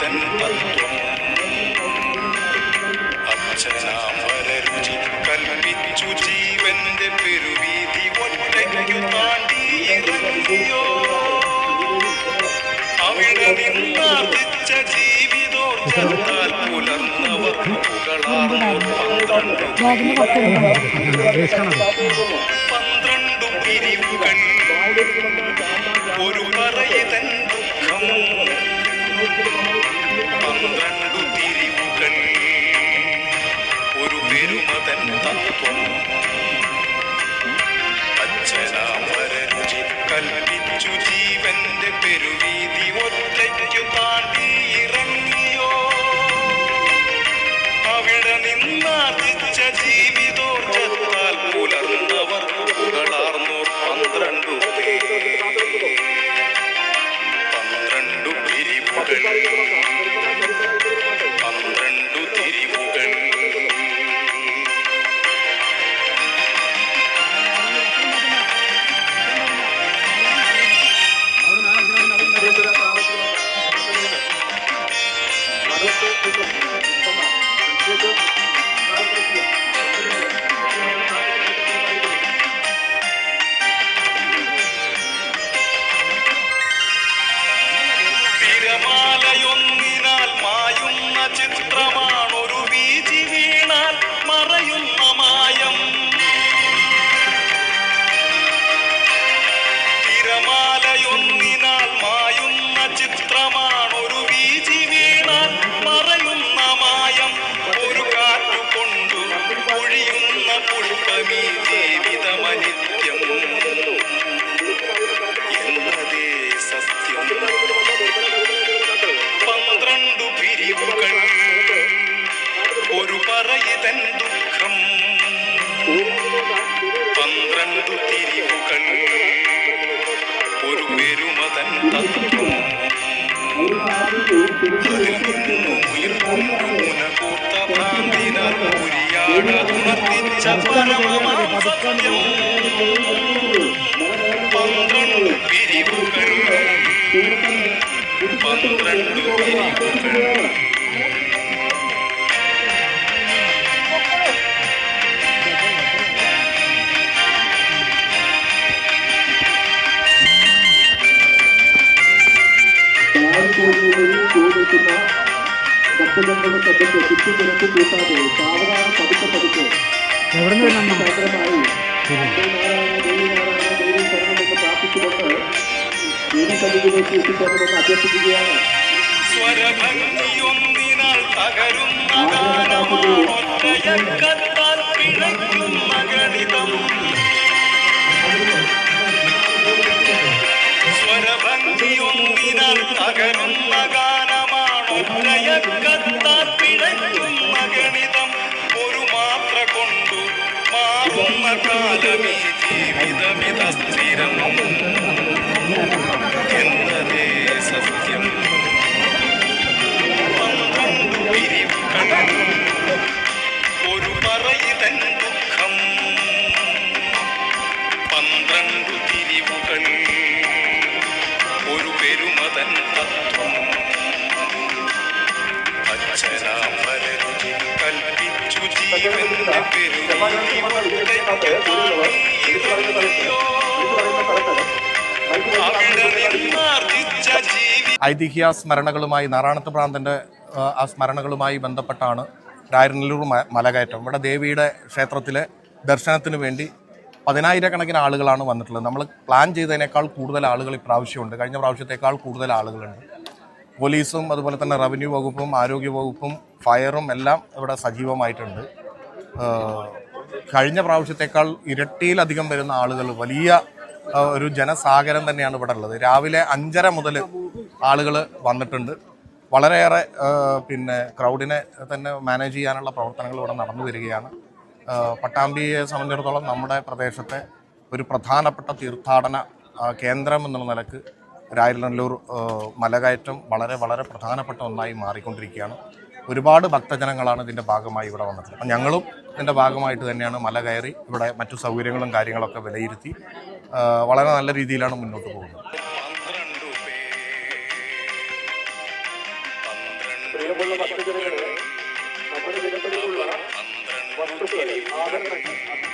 തൻ തത്വം അച്ഛനാമരരുചി കൽപ്പിച്ചു ജീവന്റെ പെരുവീതി ഒറ്റയ്ക്കു താണ്ടി ഇറങ്ങിയോ അവിടെ നിന്നാർജിച്ച ജീവിതോർജത്താൽ പുലർന്നവർ പന്ത്രണ്ടു പിരിവുകൾ ഒരു പറയതൻ ദുഃഖം 12 തിരിവുകൾ ഒരു പെരുമതൻ തത്വം അച്ഛനാമരരുചി കൽപ്പിച്ചു ജീവന്റെ പെരുവീതി ഒറ്റയ്ക്കു താണ്ടി ഇറങ്ങിയോ അവിടെ നിന്നാർജിച്ച ജീവിതോർജത്താൽ പുലർന്നവർ പുകളാർന്നോർ 12 പിരിവുകൾ 12 തിരിവുകൾ തിരമാലയൊന്നിനാൽ മായുന്ന ചിത്രമാണൊരു വീചി വീണാൽ മറയുന്ന മായം തിരമാലയൊന്നിനാൽ മായുന്ന ചിത്രമാണൊരു വീചി വീണാൽ മറയുന്ന മായം ഒരു കാറ്റുകൊണ്ടു പൊഴിയുന്ന പുഷ്പമീ ജീവിതമനിത്യം എന്നതേ സത്യം 12 പിരിവുകൾ ഒരു പറയതൻ ദുഃഖം 12 തിരിവുകൾ ഒരു പെരുമതൻ തത്വം അതിൽ നിന്നുയർന്നു മുനകൂർത്ത ഭ്രാന്തിനാൽ ഉരിയാടുണർത്തിച്ച പരമമാം സത്യം 12 പിരിവുകൾ 12 പിരിവുകൾ ഭക്തജനങ്ങളുടെ ശബ്ദത്തെ ചുറ്റുനിരക്ക് കൂട്ടാതെ സാവധാന പതുക്കെ പതുക്കെ ദേവി ശരണമെന്ന് പ്രാർത്ഥിച്ചുകൊണ്ട് ദേവി സന്നിധിയിലേക്ക് എത്തിച്ചേരണമെന്ന് അഭ്യർത്ഥിക്കുകയാണ്. സ്വരഭംഗിയൊന്നിനാൽ തകരുന്ന ഗാനമാണൊറ്റയക്കത്താൽ പിഴയ്ക്കുന്ന ഗണിതം സ്വരഭംഗിയൊന്നിനാൽ തകരുന്ന ഗാനമാണൊറ്റയക്കത്താൽ പിഴയ്ക്കുന്ന ഗണിതം ഒരു മാത്ര കൊണ്ടു മാറുന്ന കാലമീ ജീവിതമിത സ്ഥിരം എന്നതേ സത്യം 12 പിരിവുകൾ ഒരു പറയതൻ ദുഃഖം 12 തിരിവുകൾ ഒരു പെരുമതൻ തത്വം അച്ഛനാമരരുചി കൽപ്പിച്ചു ജീവന്റെ പെരുവീതി ഒറ്റയ്ക്കു താണ്ടി ഇറങ്ങിയോ അവിടെ നിന്നാർജിച്ച ജീവി ഐതിഹ്യ സ്മരണകളുമായി നാറാണത്ത് ഭ്രാന്തൻ്റെ ആ സ്മരണകളുമായി ബന്ധപ്പെട്ടാണ് രായരനല്ലൂർ മലകയറ്റം. ഇവിടെ ദേവിയുടെ ക്ഷേത്രത്തിലെ ദർശനത്തിന് വേണ്ടി 10,000-കണക്കിന് ആളുകളാണ് വന്നിട്ടുള്ളത്. നമ്മൾ പ്ലാൻ ചെയ്തതിനേക്കാൾ കൂടുതൽ ആളുകൾ ഇപ്രാവശ്യമുണ്ട്. കഴിഞ്ഞ പ്രാവശ്യത്തേക്കാൾ കൂടുതൽ ആളുകളുണ്ട്. പോലീസും അതുപോലെ തന്നെ റവന്യൂ വകുപ്പും ആരോഗ്യ വകുപ്പും ഫയറും എല്ലാം ഇവിടെ സജീവമായിട്ടുണ്ട്. കഴിഞ്ഞ പ്രാവശ്യത്തേക്കാൾ ഇരട്ടിയിലധികം വരുന്ന ആളുകൾ, വലിയ ഒരു ജനസാഗരം തന്നെയാണ് ഇവിടെ ഉള്ളത്. രാവിലെ 5:30 മുതൽ ആളുകൾ വന്നിട്ടുണ്ട്. വളരെയേറെ ക്രൗഡിനെ തന്നെ മാനേജ് ചെയ്യാനുള്ള പ്രവർത്തനങ്ങൾ ഇവിടെ നടന്നു വരികയാണ്. പട്ടാമ്പിയെ സംബന്ധിച്ചിടത്തോളം നമ്മുടെ പ്രദേശത്തെ ഒരു പ്രധാനപ്പെട്ട തീർത്ഥാടന കേന്ദ്രം എന്നുള്ള നിലക്ക് രായരനല്ലൂർ മലകയറ്റം വളരെ വളരെ പ്രധാനപ്പെട്ട ഒന്നായി മാറിക്കൊണ്ടിരിക്കുകയാണ്. ഒരുപാട് ഭക്തജനങ്ങളാണ് ഇതിൻ്റെ ഭാഗമായി ഇവിടെ വന്നിട്ടുള്ളത്. അപ്പം ഞങ്ങളും ഇതിൻ്റെ ഭാഗമായിട്ട് തന്നെയാണ് മല കയറി ഇവിടെ മറ്റു സൗകര്യങ്ങളും കാര്യങ്ങളൊക്കെ വിലയിരുത്തി വളരെ നല്ല രീതിയിലാണ് മുന്നോട്ട് പോകുന്നത്. മുമ്പുള്ള പച്ചക്കറികൾ നമ്മുടെ വിലപ്പെടുള്ള വസ്തുക്കൾ ആഭരണങ്ങൾ